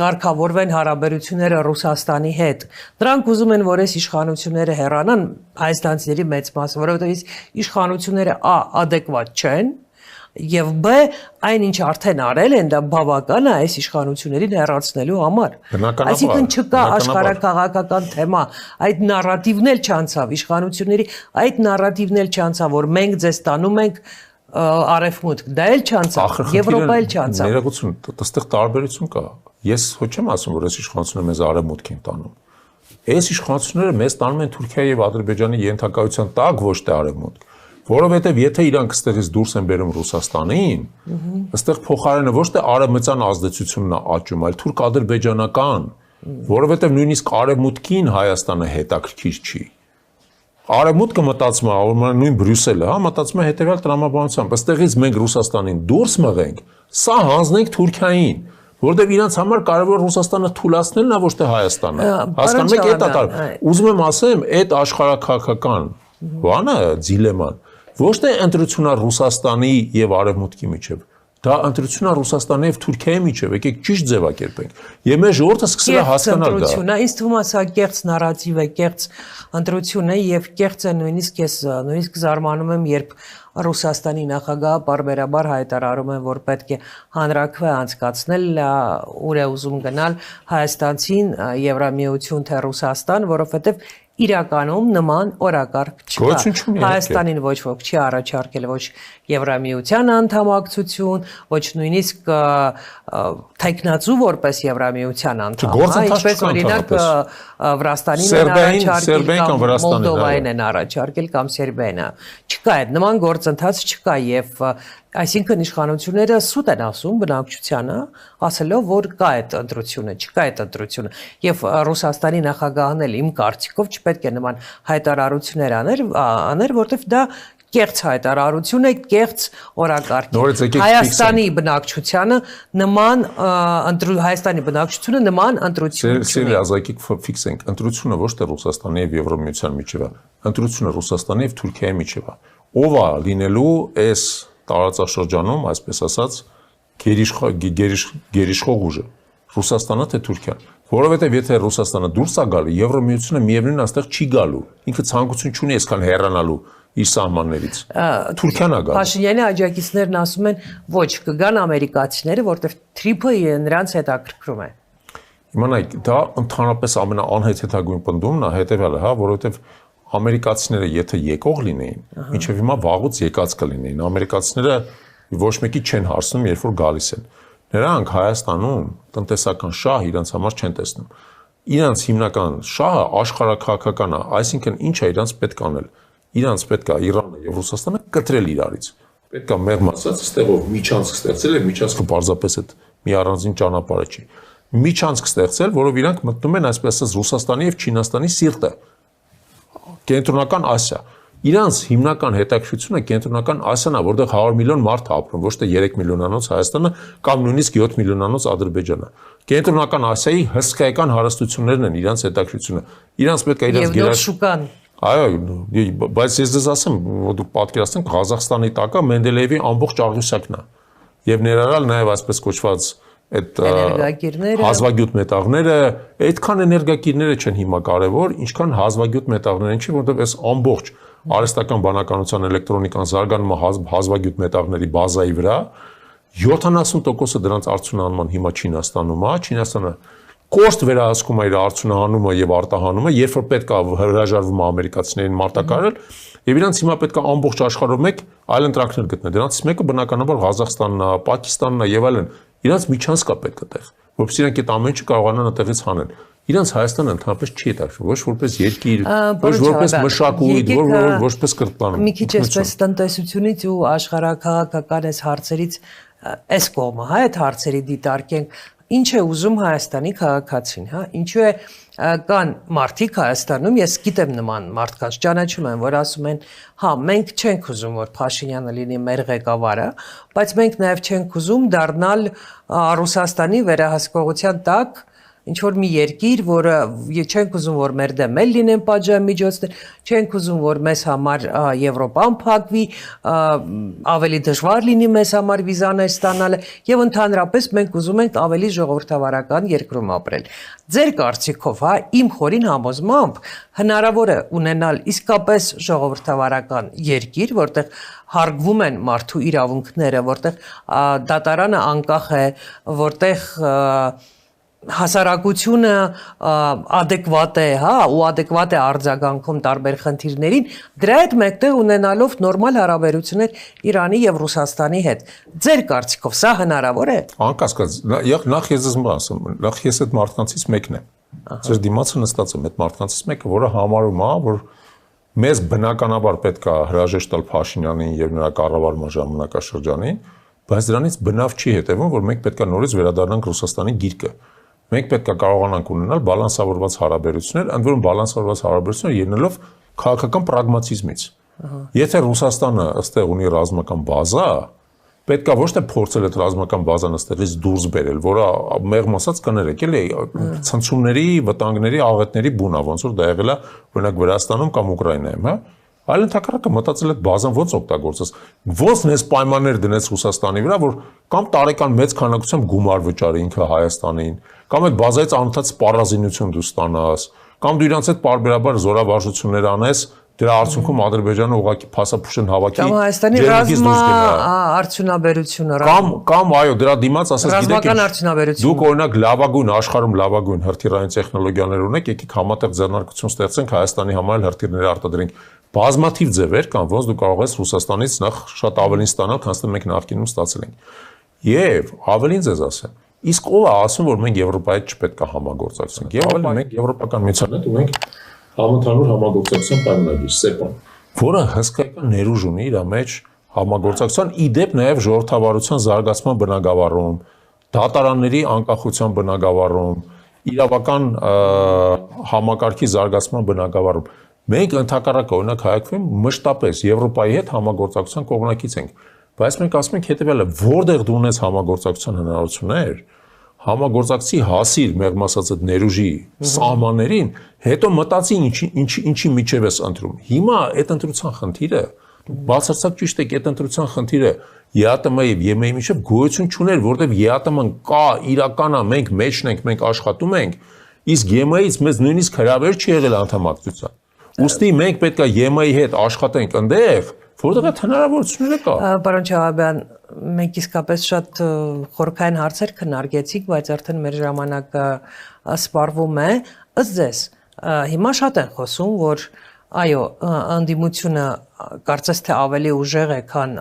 կարգավորվեն հարաբերությունները Ռուսաստանի հետ նրանք ուզում են որ այս իշխանությունները հեռանան հայաստանցիների մեծ մասը որովհետեւ իշխանությունները adekvat չեն եւ B այնինչ արդեն արել են դա բավական է այս իշխանություններին հեռացնելու համար այսինքն չկա աշխարհակաղակական թեմա այդ նարատիվն էլ չանցավ իշխանությունների այդ նարատիվն էլ չանցավ որ մենք ձեզ տանում ենք արևմուտք դա էլ չանցավ Եվրոպա էլ չանցավ ներողություն այստեղ տարբերություն կա ես ոչ չեմ ասում որ այս իշխանությունները մեզ արևմուտք են տանում այս իշխանությունները մեզ տանում են Թուրքիայի եւ Ադրբեջանի ենթակայության տակ ոչ թե արևմուտք որովհետեւ եթե իրանք ստեղից դուրս են բերում Ռուսաստանին այստեղ փոխարենը ոչ թե արևմտյան ազդեցությունն է աճում այլ թուրք-ադրբեջանական որովհետեւ նույնիսկ արևմուտքին Հայաստանը հետաքրքիր չի Արևմուտքը մտածում է որ նույն Բրյուսելը մտածում է հետեւյալ տրամաբանությամբ այստեղից մենք Ռուսաստանին դուրս մղենք սա հանձնենք Թուրքիային որովհետեւ իրանց համար կարևոր Ռուսաստանը թուլացնելն է ոչ թե Հայաստանը հասկանում եք այդ ատար ուզում եմ ասեմ այդ աշխարհակաղակական բանը դիլեման ոչ թե ընտրությունա Ռուսաստանի եւ Արևմուտքի միջեւ դա ընտրությունա Ռուսաստանի եւ Թուրքիայի միջեւ եկեք ճիշտ ձևակերպենք եւ մեր ժողովուրդը սկսել է հասկանալ դա ինձ թվում է սա կեղծ նարատիվ է կեղծ ընտրություն է եւ կեղծ է նույնիսկ զարմանում եմ երբ Ռուսաստանի նախագահը բարբերաբար հայտարարում են որ պետք է հանրաքվե անցկացնել ուր է ուզում գնալ Հայաստանցին Եվրամիություն թե Ռուսաստան որովհետեւ իրականում նման օրակարգ չկա Հայաստանին ոչ ոք չի առաջարկել ոչ Եվրամիության անդամակցություն ոչ նույնիսկ թեկնածու որպես Եվրամիության անդամ ինչպես օրինակ Վրաստանին առաջարկել կամ Մոլդովային են առաջարկել կամ Սերբիան չկա այդ նման գործընթաց չկա եւ այսինքն իշխանությունները սուտ են ասում բնակչությանը ասելով որ կա այդ ընտրությունը չկա այդ ընտրությունը եւ Ռուսաստանի նախագահն էլ իմ կարծիքով չպետք է նման հայտարարություններ աներ որտեվ դա կեղծ հայտարարություն է կեղծ օրակարգ Հայաստանի բնակչությանը նման Հայաստանի բնակչությունը նման ընտրություն Սիրելի ազգիկ ֆիքսենք ընտրությունը ոչ թե Ռուսաստանի եւ Եվրամիության միջեւ է ընտրությունը Ռուսաստանի եւ Թուրքիայի միջեւ է ով է լինելու այս տարածաշրջանում այսպես ասած գերիշխող ուժը Ռուսաստանը թե Թուրքիան որովհետեւ եթե Ռուսաստանը դուրս է գալու Եվրամիությունը միևնույն այստեղ չի գալու ինքը ցանկություն չունի այսքան հեռանալու իր սահմաններից Թուրքիան է գալու Փաշինյանի աջակիցներն ասում են ոչ կգան ամերիկացիները որտեվ Թրիփը նրանց հետաքրքրում է Իմանայք դա ընդհանրապես ամենաանհեթեթագույն պնդումն է հետեւյալը հա որովհետեւ ամերիկացիները եթե եկող լինեին ինչեւ հիմա վաղուց եկած կլինեին ամերիկացիները ոչ մեկի չեն հարցնում երբ որ գալիս են նրանք Հայաստանում տնտեսական շահ իրենց համար չեն տեսնում իրանց հիմնական շահը աշխարհակաղակական է այսինքն ինչ է իրանց պետք անել իրանց պետք է Իրանը եւ Ռուսաստանը կտրել իրարից պետք է մեղմ ասած այստեղով միջանցք ստեղծել եւ միջանցքը պարզապես այդ մի առանձին ճանապարհ չի միջանցք ստեղծել որով իրանք մտնում են այսպես ասած Ռուսաստանի եւ Չինաստանի սիրտը Կենտրոնական Ասիա Իրանց հիմնական հետաքրքրությունը կենտրոնական Ասիան է, որտեղ 100 միլիոն մարդ ապրում, ոչ թե 3 միլիոնանոց Հայաստանը կամ նույնիսկ 7 միլիոնանոց Ադրբեջանը։ Կենտրոնական Ասիայի հսկայական հարստություններն են իրանց հետաքրքրությունը։ Իրանց պետք է իրանց գերաշուկան։ Այո, բայց ես դες ասեմ, որ դուք պատկերացնեք Ղազախստանի տակը Մենդելեևի ամբողջ աղյուսակն է։ Եվ ներառալ նաև այսպես կոչված այդ հազվագյուտ մետաղները, այդքան էներգակիրները չեն հիմա կարևոր, ինչքան հազվագյուտ մետաղներն չի, որովհետև այս ամբողջ արհեստական բանականության էլեկտրոնիկան զարգանում է հազվագյուտ մետաղների բազայի վրա, 70%-ը դրանց արդյունահանման հիմա Չինաստանում է, Չինաստանը կոշտ վերահսկում է իր արդյունահանումը եւ արտահանումը, երբ որ պետք է հրաժարվում է ամերիկացիներին մարտակարել, եւ իրանց հիմա պետք է ամբողջ աշխարհում մեկ այլ ընտրակներ գտնել։ Դրանից մեկը բնականաբար Ղազախստանն է, Պակիստանն է եւ այլն։ Իրանց միջանցք է պետք այդտեղ, որովհետեւ իրանք այդ ամեն ինչը կարողանան այդտեղից հանել։ Իրանց Հայաստանը ընդհանրապես չի հետաքրքրում, ոչ որպես երկիր, ոչ որպես մշակույթ, որպես կրթական։ Մի քիչ այսպես տնտեսությունից ու աշխարհակաղակական այս հարցերից այս կողմը, հա, այդ հարցերի դիտարկենք, ինչ է ուզում Հայաստանի քաղաքացին, հա, ինչու է կան մարդիկ Հայաստանում, ես գիտեմ նման մարդկանց, ճանաչում եմ, որ ասում են, հա, մենք չենք ուզում, որ Փաշինյանը լինի մեր ղեկավարը, բայց մենք նաև չենք ուզում դառնալ Ռուսաստանի վերահսկողության տակ ինչ որ մի երկիր, որը չենք ուզում, որ մեր դեմ էլ լինեն պատժամիջոցներ, չենք ուզում, որ մեզ համար Եվրոպան փակվի, ավելի դժվար լինի մեզ համար վիզաներ ստանալը եւ ընդհանրապես մենք ուզում ենք ավելի ժողովրդավարական երկրում ապրել։ Ձեր կարծիքով, իմ խորին համոզմամբ հնարավոր է ունենալ իսկապես ժողովրդավարական երկիր, որտեղ հարգվում են մարդու իրավունքները, որտեղ դատարանը անկախ է, որտեղ հասարակությունը adekvat է, ու adekvat է արձագանքում տարբեր խնդիրներին, դրա հետ մեկտեղ ունենալով նորմալ հարաբերություններ Իրանի եւ Ռուսաստանի հետ։ Ձեր կարծիքով սա հնարավոր է։ Անկասկած, նախ ես ասում, նախ ես այդ մարդկանցից մեկն եմ։ Ձեր դիմացը նստած եմ այդ մարդկանցից մեկը, որը համարում է, որ մեզ բնականաբար պետք է հրաժեշտ տալ Փաշինյանին եւ նրա կառավարման ժամանակաշրջանին, բայց դրանից բնավ չի հետևում, որ մենք պետք է նորից վերադառնանք Ռուսաստանի գիրկը։ Մենք պետք է կարողանանք ունենալ բալանսավորված հարաբերություններ, ընդ որում բալանսավորված հարաբերություններ ելնելով քաղաքական պրագմատիզմից։ Եթե Ռուսաստանը ըստեղ ունի ռազմական բազա, պետք է ոչ թե փորձել այդ ռազմական բազան ըստեղից դուրս բերել, որը մեղմ ասած կներեք, էլի ցնցումների, վտանգների, աղետների բուն է, ոնց որ դա եղել է օրինակ Վրաստանում կամ Ուկրաինայում, այլ ընդհակառակը մտածել այդ բազան ոնց օգտագործես, ոնց նես պայմաններ դնեց Ռուսաստանի վրա, որ կամ տարեկան մեծ քանակությամբ գումար վճարի ինքը Հայաստանին, կամ այդ բազայից անընդհատ սպառազինություն դու ստանաս, կամ դու իրանց հետ պարբերաբար զորավարժություններ անես, դրա արդյունքում Ադրբեջանը ուղղակի փասափուշն հավաքի կամ Հայաստանի արդյունաբերությունը կամ այո դրա դիմաց ասես գիտեք դուք օրինակ լավագույն աշխարհում լավագույն հրթիռային տեխնոլոգիաներ ունեք, եկեք համատեղ ձեռնարկություն ստեղծենք Հայաստանի համար հրթիռներ արտադրենք։ Բազմաթիվ ձևեր կան, ոնց դու կարող ես Ռուսաստանից նախ շատ ավելին ստանալ, քան մենք նախկինում ստացել ենք։ Եվ ավելին ձեզ ասեմ, իսկ ով է ասում, որ մենք Եվրոպայի հետ չպետք է համագործակցենք։ Եվ ավելի մենք Եվրոպական միության հետ ունենք համընդհանուր համագործակցության պայմանագիր ՍԵՊԱ, որը հսկայական ներուժ ունի իր մեջ համագործակցության, իդեպ նաև ժողովրդավարության զարգացման բնագավառում, դատարանների անկախության բնագավառում, իրավական համակարգի զարգացման բնագավառում։ Մենք ընդհակառակը օրինակ հայակվում մշտապես Եվրոպայի հետ համագործակցության կողմնակից ենք, բայց մենք ասում ենք հետևյալը, որտեղ դու ունես համագործակցության հնարավորություններ, համագործակցի հասիր մեղմ ասած այդ ներուժի սահմաններին, հետո մտածի ինչի միջև ես ընտրում։ Հիմա այդ ընտրության խնդիրը բացարձակ ճիշտ է, այդ ընտրության խնդիրը ԵԱՏՄ եւ ԵՄ-ի միջև գոյություն չուներ, որտեղ ԵԱՏՄ-ն կա, իրական է, մենք մեջն ենք, մենք աշխատում ենք, իսկ ԵՄ-ից մեզ նույնիսկ հրավեր չի եղել անդամակցության։ Ուստի մենք պետք է ԵՄ-ի հետ աշխատենք այնտեղ, որտեղ այդ հնարավորությունները կա։ Պարոն Չաղաբյան, մենք իսկապես շատ խորքային հարցեր քննարկեցինք, բայց արդեն մեր ժամանակը սպառվում է։ Ըստ ձեզ, հիմա շատ են խոսում, որ այո, անդիմությունը կարծես թե ավելի ուժեղ է, քան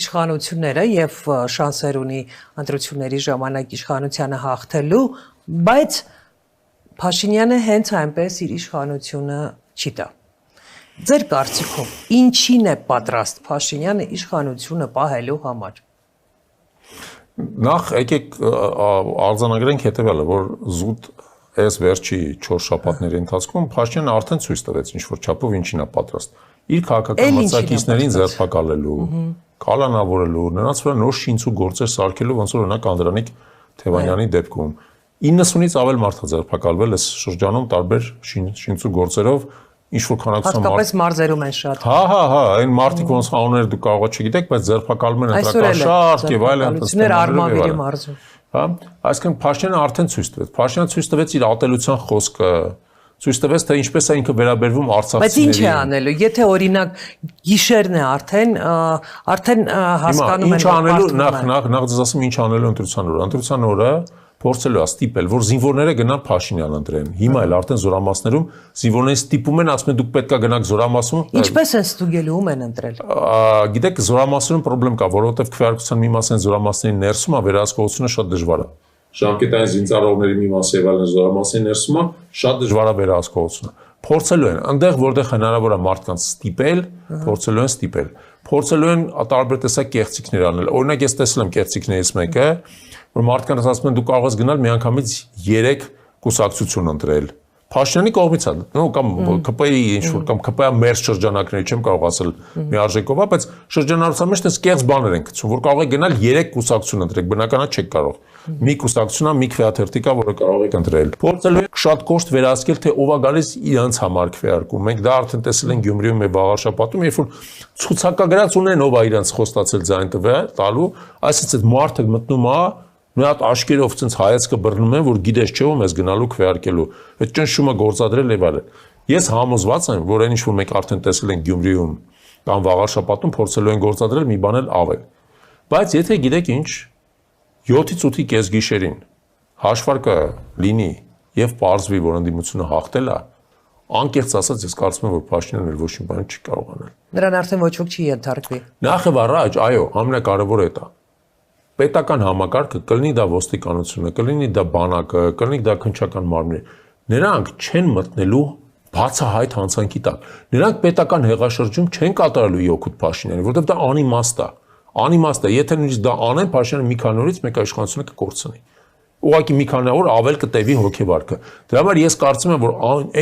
իշխանությունները եւ շանսեր ունի ընտրությունների ժամանակ իշխանությանը հաղթելու, բայց Փաշինյանը հենց այնպես իր իշխանությունը չի տա։ Ձեր կարծիքով ինչին է պատրաստ Փաշինյանը իշխանությունը պահելու համար։ Նախ եկեք արձանագրենք հետևյալը, որ զուտ այս վերջի 4 շաբաթների ընթացքում Փաշինյանը արդեն ցույց տվեց ինչ-որ չափով ինչին է պատրաստ։ Իր քաղաքական մրցակիցներին ձերբակալելու, կալանավորելու, նրանց վրա նոր շինցու գործեր սարքելու, ոնց որ օրինակ Անդրանիկ Թևանյանի դեպքում 90-ից ավել մարդ է ձերբակալվել այս շրջանում տարբեր շինցու գործերով, ինչ-որ քանակությամբ հատկապես մարզերում են շատ։ Հա, այն մարդիկ ոնց անունները դուք կարող չգիտեք, բայց ձերբակալում են ընտրակաշարք եւ այլն, Արմավիրի մարզում։ Հա, այսինքն Փաշինյանը արդեն ցույց տվեց։ Փաշինյանը ցույց տվեց իր ատելության խոսքը, ցույց տվեց թե ինչպես է ինքը վերաբերվում արցախցիներին։ Բայց ինչ է անելու, եթե օրինակ գիշերն է արդեն հասկանում են։ Ինչ անելու, նախ ձեզ ասեմ ինչ անելու ընտրության օրը։ Ընտրության օրը փորձելու է ստիպել, որ զինվորները գնան Փաշինյան ընտրեն։ Հիմա էլ արդեն զորամասներում զինվորներին ստիպում են, ասում են դուք պետք է գնաք զորամասում։ Ինչպես են ստուգելու, ում են ընտրել։ Գիտեք, զորամասերում խնդրեմ կա, որովհետև քվեարկության մի մասն զորամասների ներսում է, վերահսկողությունը շատ դժվար է։ Ժամկետային զինծառայողների մի մասը եւ այլն զորամասների ներսում է, շատ դժվար է վերահսկողությունը։ Փորձելու են, այնտեղ որտեղ հնարավոր է մարդկանց ստիպել, փորձելու են ստիպել։ Փորձելու են տարբեր տեսակ կեղծիքներ անել։ Օրինակ ես տեսել եմ կեղծիքներից մեկը, որ մարդկանց ասում են դու կարող ես գնալ միանգամից 3 կուսակցություն ընտրել։ Փաշինյանի կողմից է, կամ ԿՊ-ի ինչ-որ կամ ԿՊ-ը մեր շրջանակների չեմ կարող ասել մի արժեքով, բայց շրջանառության մեջ դες կեղծ բաներ են գցում, որ կարող է գնալ 3 կուսակցություն ընտրեք, բնականա չեք կարող։ Մի կուսակցությունա, մի քվեաթերթի կա, որը կարող եք ընտրել։ Փորձելու եք շատ կոշտ վերահսկել, թե ով է գալիս իրանց համար քվեարկում։ Մենք դա արդեն տեսել ենք Գյումրիում եւ Վաղարշապատում, երբ որ ցուցակագրած ունեն ով է իրանց խոստացել ձայն տալու, այսինքն այդ մարդը մտնում է մի հատ աշկերով ցենց հայացքը բռնում են, որ գիտես չէ ում ես գնալու քվեարկելու։ Այդ ճնշումը գործադրել եւ այլն։ Ես համոզված եմ, որ այն ինչ որ մենք արդեն տեսել ենք Գյումրիում կամ Վաղարշապատում փորձելու են գործադրել մի բան էլ ավել։ Բայց եթե գիտեք ինչ, 7-ից 8-ի կես գիշերին հաշվարկը լինի եւ պարզվի, որ ընդդիմությունը հաղթել է, անկեղծ ասած ես կարծում եմ, որ Փաշինյանն էլ ոչ մի բան չի կարող անել։ Նրան արդեն ոչ ոք չի ենթարկվի։ Նախ եւ առաջ, այո, ամենակարևորը դա է։ Պետական համակարգը կլինի դա ոստիկանությունը, կլինի դա բանակը, կլինի դա քննչական մարմինը, նրանք չեն մտնելու բացահայտ հանցանքի տակ։ Նրանք պետական հեղաշրջում չեն կատարելու Իոքուտ Փաշինյանի, որովհետև դա անիմաստ է։ Անիմաստ է, եթե նույնիսկ դա անեն, Փաշինյանը մի քանի օրից մեկ իշխանությունը կկորցնի։ Ուղղակի մի քանի օր ավել կտևի հոգեվարքը։ Դրա համար ես կարծում եմ, որ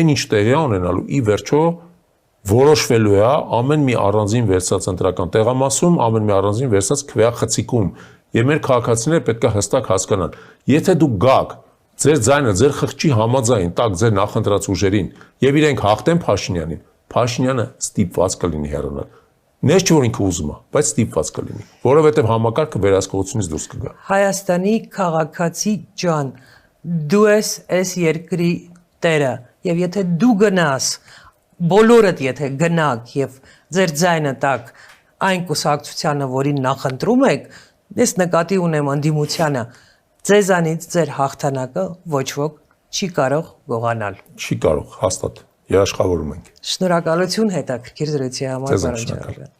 այն ինչ տեղի ունենալու ի վերջո որոշվելու է ամեն մի առանձին վերցած ընտրական տեղամասում, ամեն մի առանձին վերցած քվեախցիկում։ Եվ մեր քաղաքացիները պետք է հստակ հասկանան, եթե դուք գաք ձեր ձայնը, ձեր խղճի համաձայն տակ ձեր նախընտրած ուժերին եւ իրենք հաղթեն Փաշինյանին, Փաշինյանը ստիպված կլինի հեռանալ։ Նես չէ որ ինքը ուզում է, բայց ստիպված կլինի, որովհետեւ համակարգը վերահսկողությունից դուրս կգա։ Հայաստանի քաղաքացի ջան, դու ես այս երկրի տերը, եւ եթե դու գնաս, բոլորդ եթե գնաք եւ ձեր ձայնը տակ այն կուսակցությանը, որին նախընտրում եք, ես նկատի ունեմ ընդդիմությանը, ձեզանից ձեր հաղթանակը ոչ ոք չի կարող գողանալ։ Չի կարող, հաստատ։ Երաշխավորում ենք։ Շնորհակալություն հետաքրքիր զրույցի համար, պարոն Ջհանգիրյան։